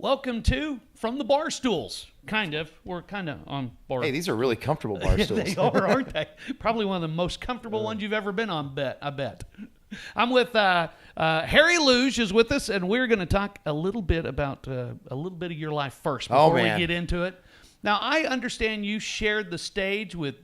Welcome to From the Barstools. Kind of. We're kind of on bar. Hey, these are really comfortable bar stools. They are, aren't they? Probably one of the most comfortable ones you've ever been on, I bet. I'm with Harry Luge is with us, and we're going to talk a little bit about a little bit of your life first before we get into it. Now, I understand you shared the stage with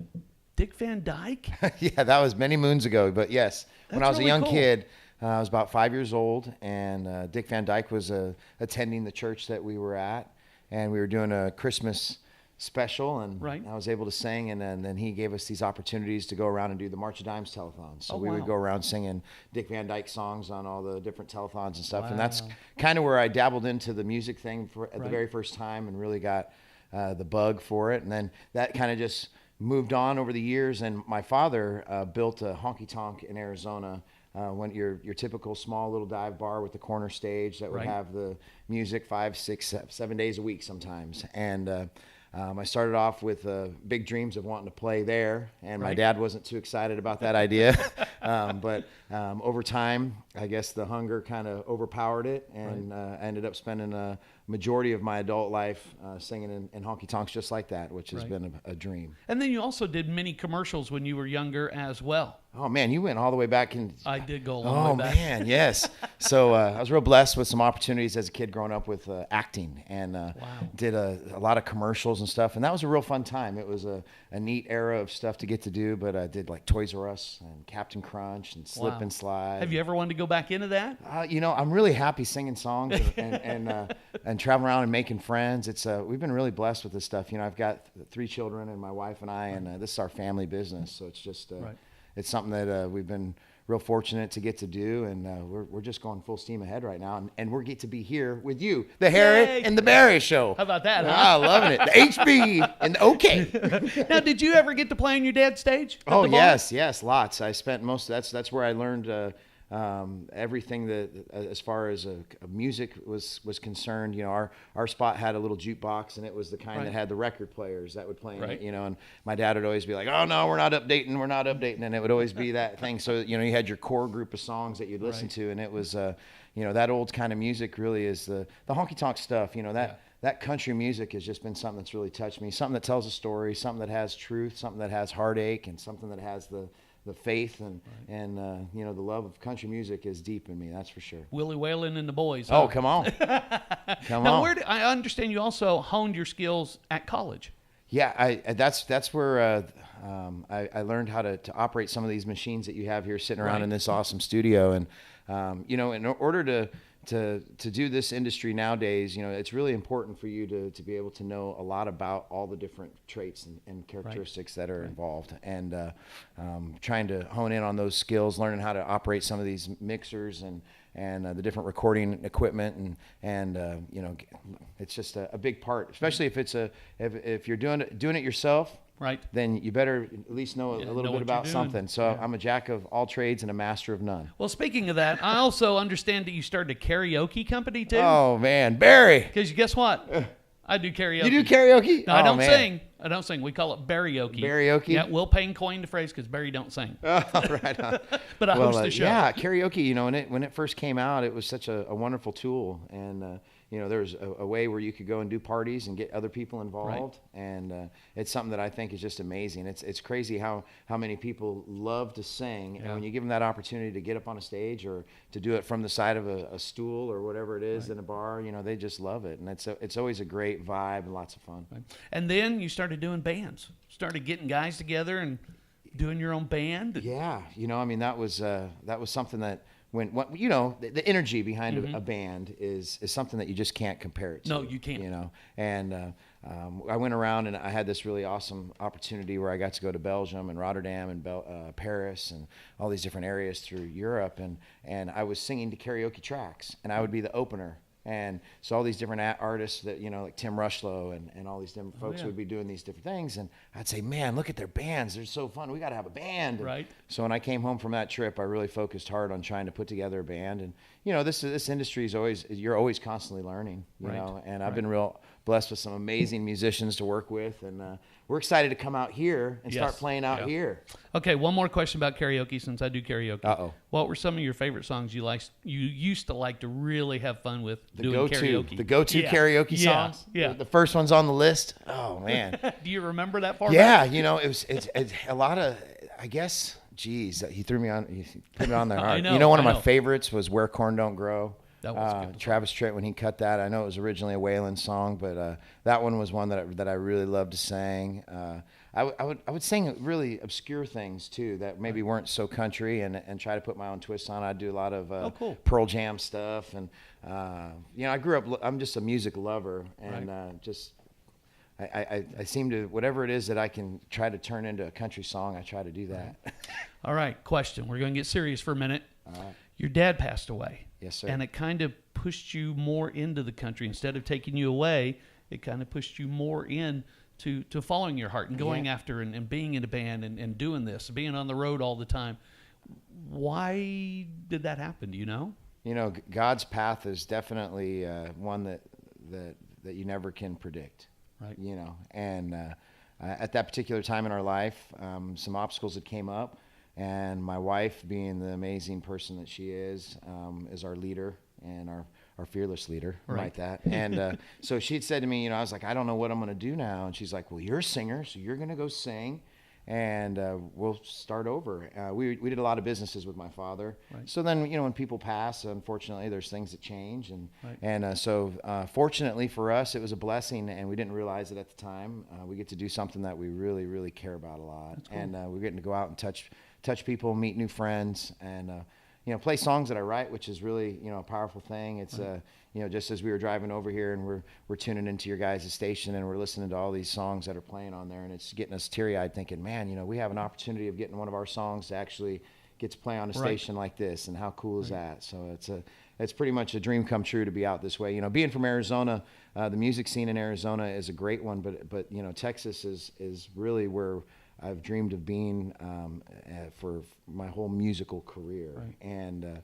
Dick Van Dyke. Yeah, that was many moons ago, but yes. When I was really a young cool. kid, I was about 5 years old, and Dick Van Dyke was attending the church that we were at, and we were doing a Christmas special, and Right. I was able to sing, and then he gave us these opportunities to go around and do the March of Dimes telethon. So we would wow. go around singing Dick Van Dyke songs on all the different telethons and stuff, and that's Wow. kind of where I dabbled into the music thing at the Right. very first time and really got the bug for it, and then that kind of just moved on over the years. And my father built a honky tonk in Arizona. When your typical small little dive bar with the corner stage that would Right. have the music 5, 6, 7 days a week sometimes. And I started off with big dreams of wanting to play there, and my Right. dad wasn't too excited about that idea. But over time, I guess the hunger kind of overpowered it, and I ended up spending a majority of my adult life singing in honky tonks just like that, which has Right. been a dream. And then you also did many commercials when you were younger as well. Oh man, you went all the way back in. I did go a long Oh way back. man, yes. So I was real blessed with some opportunities as a kid growing up with acting, and did a lot of commercials and stuff, and that was a real fun time. It was a neat era of stuff to get to do, but I did like Toys R Us and Captain Crunch and Slip Wow. and Slide. Have you ever wanted to go back into that? I'm really happy singing songs and traveling around and making friends. It's we've been really blessed with this stuff. I've got 3 children and my wife and I, and this is our family business. So it's just Right. it's something that we've been real fortunate to get to do, and we're just going full steam ahead right now, and we get to be here with you, the Harry Yay. and the Barry Show. How about that, huh? Loving it. The HB and the OK. Now, did you ever get to play on your dad's stage? at Oh the bar? yes, lots. I spent most. That's where I learned everything that as far as music was concerned. Our spot had a little jukebox, and it was the kind Right. that had the record players that would play in Right. it. And my dad would always be like, "Oh no, we're not updating," and it would always be that thing. So you had your core group of songs that you'd listen Right. to, and it was that old kind of music really is the honky tonk stuff. That country music has just been something that's really touched me. Something that tells a story, something that has truth, something that has heartache, and something that has the faith and the love of country music is deep in me. That's for sure. Willie Whalen and the boys. Oh, huh? come on, come Now, on. I understand you also honed your skills at college. Yeah, that's where I learned how to operate some of these machines that you have here sitting around Right. in this awesome studio. And in order to do this industry nowadays, it's really important for you to be able to know a lot about all the different traits and characteristics that are involved, and trying to hone in on those skills, learning how to operate some of these mixers and the different recording equipment, and it's just a big part, especially if you're doing it yourself. Right. Then you better at least know a know little what bit you're about doing. something. So I'm a jack of all trades and a master of none. Well, speaking of that, I also understand that you started a karaoke company too. Oh man, Barry, Because guess what? I do karaoke. you do karaoke? No, I Oh, don't man. sing. I don't sing. We call it barioke. Barioke? Yeah, Will Payne coined the phrase because Barry don't sing. Oh, right on. But I host the show. Yeah, karaoke. When it first came out, it was such a wonderful tool, and there's a way where you could go and do parties and get other people involved, and it's something that I think is just amazing. It's crazy how many people love to sing, and when you give them that opportunity to get up on a stage or to do it from the side of a stool or whatever it is in a bar, they just love it, and it's always a great vibe and lots of fun. And then you started doing bands. Started getting guys together and doing your own band. Yeah, that was something that the energy behind a band is something that you just can't compare it to. No, you can't. And I went around and I had this really awesome opportunity where I got to go to Belgium and Rotterdam and Paris and all these different areas through Europe, and I was singing to karaoke tracks, and I would be the opener. And so all these different artists that, like Tim Rushlow and all these different folks would be doing these different things. And I'd say, man, look at their bands. They're so fun. We got to have a band. Right. So when I came home from that trip, I really focused hard on trying to put together a band. And, this industry is you're always constantly learning, you Right. know, and I've been real blessed with some amazing musicians to work with, and we're excited to come out here and start playing out here. Okay, one more question about karaoke since I do karaoke. Uh-oh. What were some of your favorite songs you used to like to really have fun with doing karaoke? The go-to karaoke songs. Yeah. The first one's on the list. Oh man. Do you remember that far Yeah, back? you know, it's a lot of, I guess. Geez, he put me on there hard. know, You know, one of I my know. favorites was "Where Corn Don't Grow." That was good. Travis Tritt, when he cut that, I know it was originally a Waylon song, but that one was one that I really loved to sing. I would sing really obscure things too that maybe weren't so country, and try to put my own twist on. I'd do a lot of cool. Pearl Jam stuff, and you know, I grew up. I'm just a music lover, and just. I seem to, whatever it is that I can try to turn into a country song, I try to do that. All right, question. We're going to get serious for a minute. All right. Your dad passed away. Yes, sir. And it kind of pushed you more into the country. Instead of taking you away, it kind of pushed you more in to following your heart and going after and being in a band and doing this, being on the road all the time. Why did that happen? Do you know? You know, God's path is definitely one that you never can predict. Right. You know, and at that particular time in our life, some obstacles that came up, and my wife, being the amazing person that she is our leader and our fearless leader, like that. And so she'd said to me, you know, I was like, I don't know what I'm going to do now. And she's like, well, you're a singer, so you're going to go sing, and we'll start over. We did a lot of businesses with my father. Right. So then, you know, when people pass, unfortunately, there's things that change. And so fortunately for us, it was a blessing, and we didn't realize it at the time. We get to do something that we really, really care about a lot. Cool. And we're getting to go out and touch people, meet new friends, and you know, play songs that I write, which is really, you know, a powerful thing. It's you know, just as we were driving over here, and we're tuning into your guys' station, and we're listening to all these songs that are playing on there, and it's getting us teary-eyed, thinking, man, you know, we have an opportunity of getting one of our songs to actually get to play on a station like this, and how cool is that? So it's pretty much a dream come true to be out this way. You know, being from Arizona, the music scene in Arizona is a great one, but you know, Texas is really where I've dreamed of being for my whole musical career. Right. And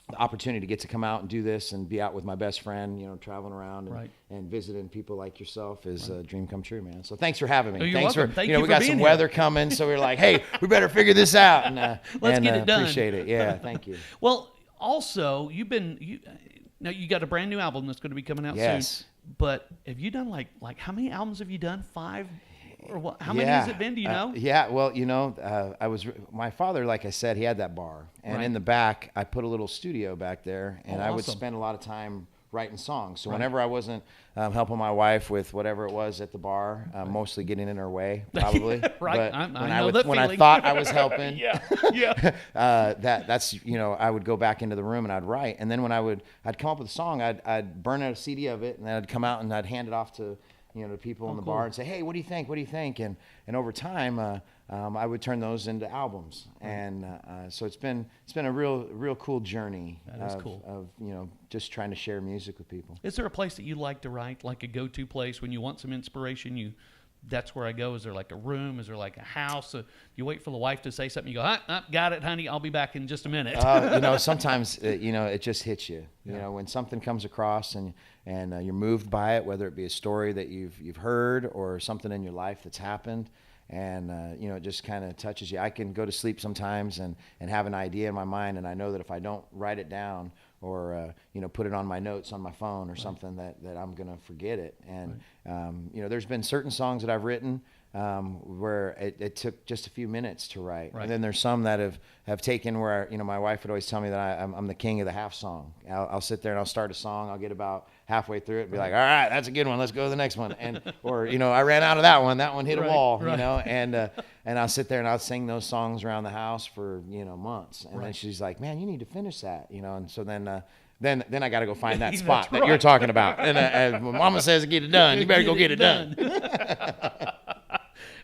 the opportunity to get to come out and do this and be out with my best friend, you know, traveling around and visiting people like yourself is a dream come true, man. So thanks for having me. Oh, you're thanks welcome. for, Thank you know, you we for got being some here. weather coming, so we were like, hey, we better figure this out. And Let's get it done. Appreciate it. Yeah, thank you. Well, also, now you got a brand new album that's going to be coming out soon. But have you done like how many albums have you done? 5? Or what? How many has it been? Do you know? Yeah, well, you know, my father, like I said, he had that bar, and in the back, I put a little studio back there, and I would spend a lot of time writing songs. So whenever I wasn't helping my wife with whatever it was at the bar, mostly getting in her way, probably. Right. But I know that when I feeling. thought I was helping, Yeah. that's, you know, I would go back into the room and I'd write, and then when I'd come up with a song, I'd burn out a CD of it, and then I'd come out and I'd hand it off to, you know, to people in the bar and say, hey, what do you think? What do you think? And over time, I would turn those into albums. And so it's been a real cool journey of, you know, just trying to share music with people. Is there a place that you like to write, like a go-to place when you want some inspiration? That's where I go. Is there like a room? Is there like a house? You wait for the wife to say something. You go, got it, honey. I'll be back in just a minute. You know, sometimes you know, it just hits you. You know, when something comes across and you're moved by it, whether it be a story that you've heard or something in your life that's happened, and you know, it just kind of touches you. I can go to sleep sometimes and have an idea in my mind, and I know that if I don't write it down or you know, put it on my notes on my phone or something, that I'm gonna forget it. And you know, there's been certain songs that I've written where it took just a few minutes to write. And then there's some that have taken where, you know, my wife would always tell me that I'm the king of the half song. I'll sit there and I'll start a song, I'll get about halfway through it and be like, all right, that's a good one, let's go to the next one. And or, you know, I ran out of that one hit a wall, you know, and I'll sit there and I'll sing those songs around the house for, you know, months. And then she's like, man, you need to finish that, you know. And so then I got to go find that spot that you're talking about. And Mama says get it done, you better go get it done.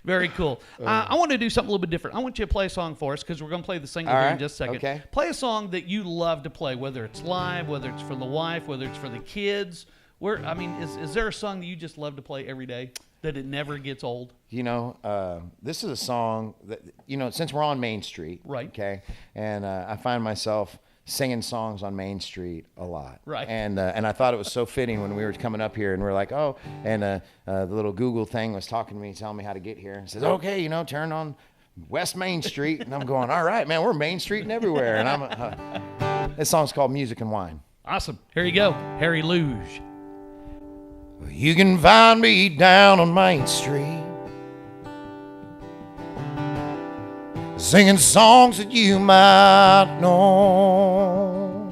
Very cool. I want to do something a little bit different. I want you to play a song for us because we're going to play the single here in just a second. Okay. Play a song that you love to play, whether it's live, whether it's for the wife, whether it's for the kids. Is there a song that you just love to play every day that it never gets old? You know, this is a song that, you know, since we're on Main Street, right? Okay, and I find myself singing songs on Main Street a lot. Right. And I thought it was so fitting when we were coming up here, and we are like, oh, and the little Google thing was talking to me, telling me how to get here, and says, okay, you know, turn on West Main Street, and I'm going, all right, man, we're Main Street and everywhere. And this song's called Music and Wine. Awesome. Here you go, Harry Luge. You can find me down on Main Street, singing songs that you might know.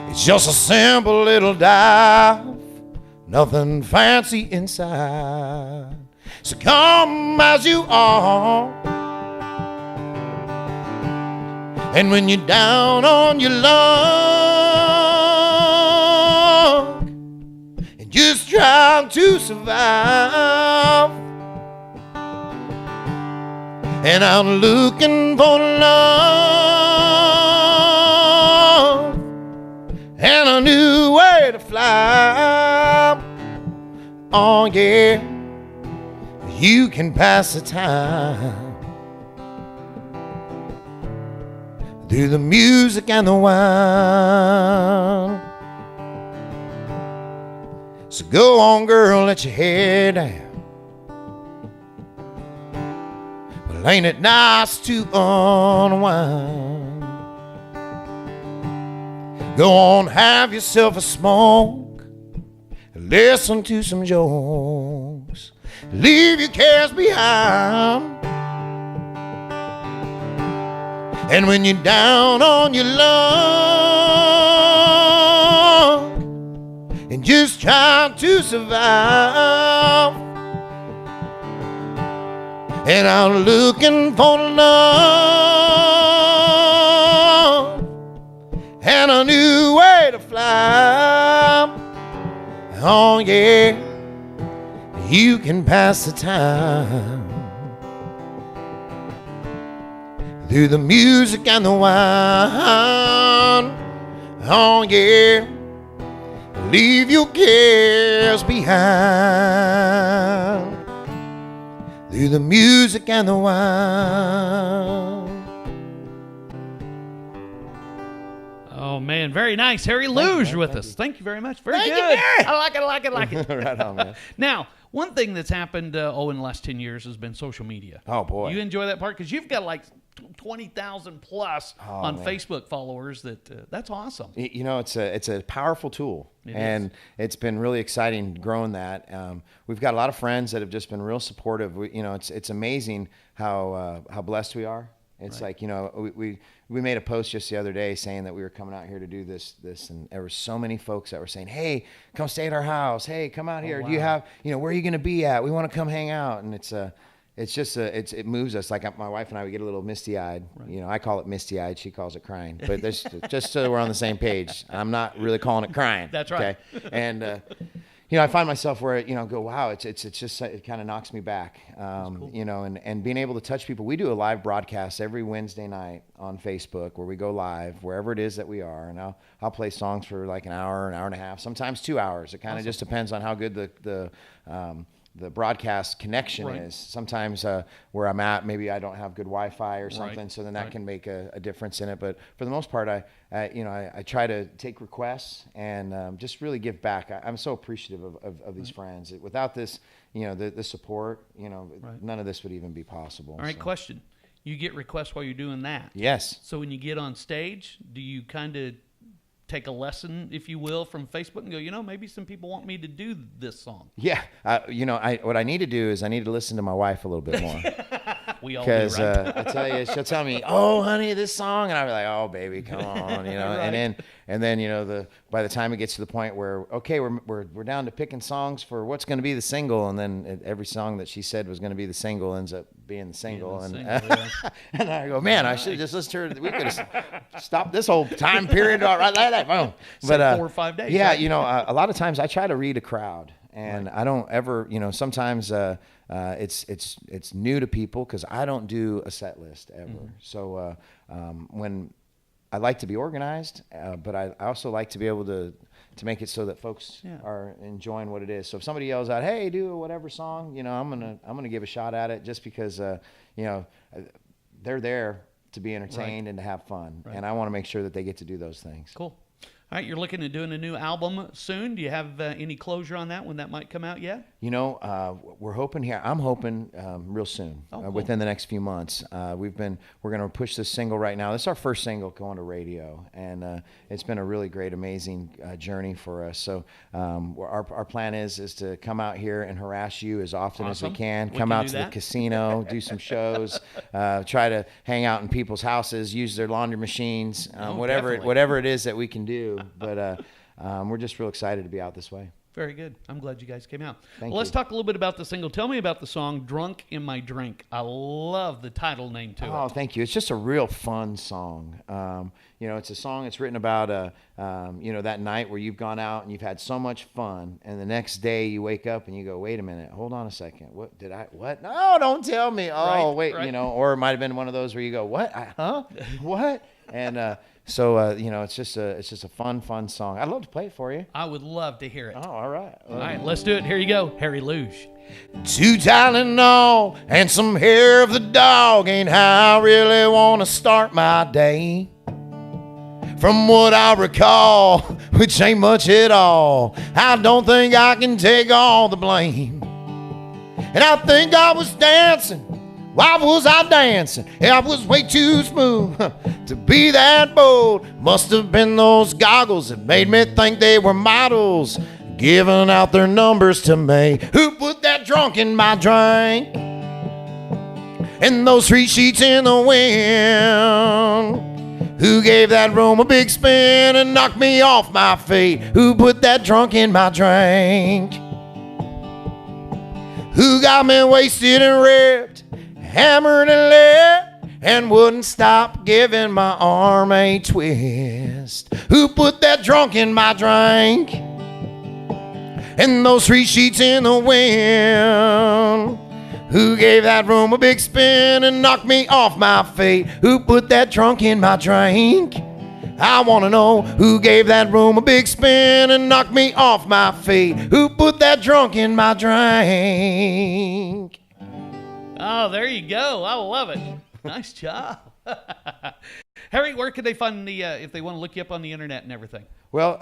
It's just a simple little dive, nothing fancy inside. So come as you are, and when you're down on your luck and just trying to survive, and I'm looking for love and a new way to fly. Oh yeah, you can pass the time through the music and the wine. So go on, girl, let your hair down. Well, ain't it nice to unwind? Go on, have yourself a smoke, listen to some jokes, leave your cares behind. And when you're down on your luck and just trying to survive, and I'm looking for love and a new way to fly, oh yeah, you can pass the time through the music and the wine, oh yeah, leave your cares behind, through the music and the wine. Oh man, very nice. Harry Luge with us. Thank you very much. Very good. I like it. Right on, man. Now, one thing that's happened in the last 10 years has been social media. Oh boy. You enjoy that part? Because you've got like 20,000 plus on man. Facebook followers. That's awesome. You know, it's a powerful tool, and it's been really exciting growing that. We've got a lot of friends that have just been real supportive. It's amazing how blessed we are. It's like, you know, we made a post just the other day saying that we were coming out here to do this, and there were so many folks that were saying, hey, come stay at our house. Hey, come out here. wow. Do you have, you know, where are you going to be at? We want to come hang out. And it moves us. Like my wife and I, we get a little misty-eyed. Right. You know, I call it misty-eyed. She calls it crying. But there's, just so we're on the same page, I'm not really calling it crying. That's right. Okay? And, you know, I find myself where, you know, go, wow, it's just, it kind of knocks me back, cool. You know, and being able to touch people. We do a live broadcast every Wednesday night on Facebook where we go live wherever it is that we are. And I'll play songs for like an hour and a half, sometimes 2 hours. It kind of just depends on how good the broadcast connection is. Sometimes where I'm at, maybe I don't have good Wi-Fi or something, so then that can make a difference in it. But for the most part, I try to take requests and just really give back. I'm so appreciative of these friends. Without this, you know, the support, you know, none of this would even be possible. All right, question. You get requests while you're doing that? Yes. So when you get on stage, do you kind of take a lesson, if you will, from Facebook and go, you know, maybe some people want me to do this song? Yeah. You know, what I need to do is I need to listen to my wife a little bit more. We all do, right? Because I tell you, she'll tell me, "Oh, honey, this song," and I'll be like, "Oh, baby, come on," you know. Right. and then you know, by the time it gets to the point where, okay, we're down to picking songs for what's going to be the single, and then every song that she said was going to be the single ends up being the single, and I go, man, I should have just listened to her. We could have stopped this whole time period right like that. Boom. But 4 or 5 days. Yeah, right? you know, a lot of times I try to read a crowd. And I don't ever, you know, sometimes it's new to people because I don't do a set list ever. Mm-hmm. So when I like to be organized, but I also like to be able to make it so that folks are enjoying what it is. So if somebody yells out, "Hey, do a whatever song," you know, I'm gonna give a shot at it just because you know, they're there to be entertained and to have fun. Right. And I want to make sure that they get to do those things. Cool. All right, you're looking at doing a new album soon. Do you have any closure on that, when that might come out yet? You know, we're hoping here. I'm hoping real soon, Cool. within the next few months. We're going to push this single right now. This is our first single going to radio, and it's been a really great, amazing journey for us. So our plan is to come out here and harass you as often as we can. Come out to the casino, do some shows, try to hang out in people's houses, use their laundry machines, whatever it is that we can do. But we're just real excited to be out this way. Very good. I'm glad you guys came out. Thank Let's you. talk a little bit about the single. Tell me about the song "Drunk in My Drink." I love the title name to it. Oh, thank you. It's just a real fun song. You know, it's a song that's written about you know, that night where you've gone out and you've had so much fun, and the next day you wake up and you go, wait a minute, hold on a second. What? No, don't tell me. Oh, wait, you know, or it might have been one of those where you go, what? What? And so you know, it's just a fun song. I'd love to play it for you. I would love to hear it. Oh, all right. All right, let's do it. Here you go, Harry Luge. 2 Tylenol and some hair of the dog ain't how I really want to start my day. From what I recall, which ain't much at all, I don't think I can take all the blame. And I think I was dancing. Why was I dancing? I was way too smooth to be that bold. Must have been those goggles that made me think they were models, giving out their numbers to me. Who put that drunk in my drink? And those 3 sheets in the wind? Who gave that room a big spin and knocked me off my feet? Who put that drunk in my drink? Who got me wasted and ripped, hammered and lit, and wouldn't stop giving my arm a twist? Who put that drunk in my drink? And those 3 sheets in the wind? Who gave that room a big spin and knocked me off my feet? Who put that drunk in my drink? I want to know who gave that room a big spin and knocked me off my feet. Who put that drunk in my drink? Oh, there you go. I love it. Nice job. Harry, where could they find the, if they want to look you up on the internet and everything? Well,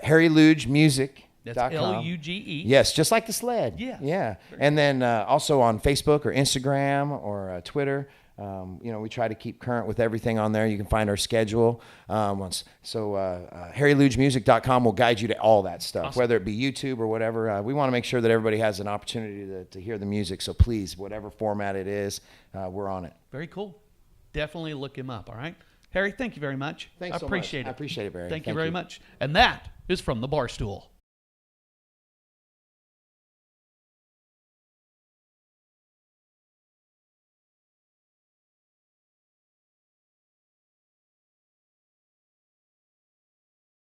Harry Luge Music. That's Luge. Yes, just like the sled. Yeah. Yeah. And then also on Facebook or Instagram or Twitter. You know, we try to keep current with everything on there. You can find our schedule. HarryLugeMusic.com will guide you to all that stuff, awesome. Whether it be YouTube or whatever. We want to make sure that everybody has an opportunity to hear the music. So please, whatever format it is, we're on it. Very cool. Definitely look him up, all right? Harry, thank you very much. Thanks so much. I appreciate it. I appreciate it, Barry. Thank you very much. And that is from the Barstool.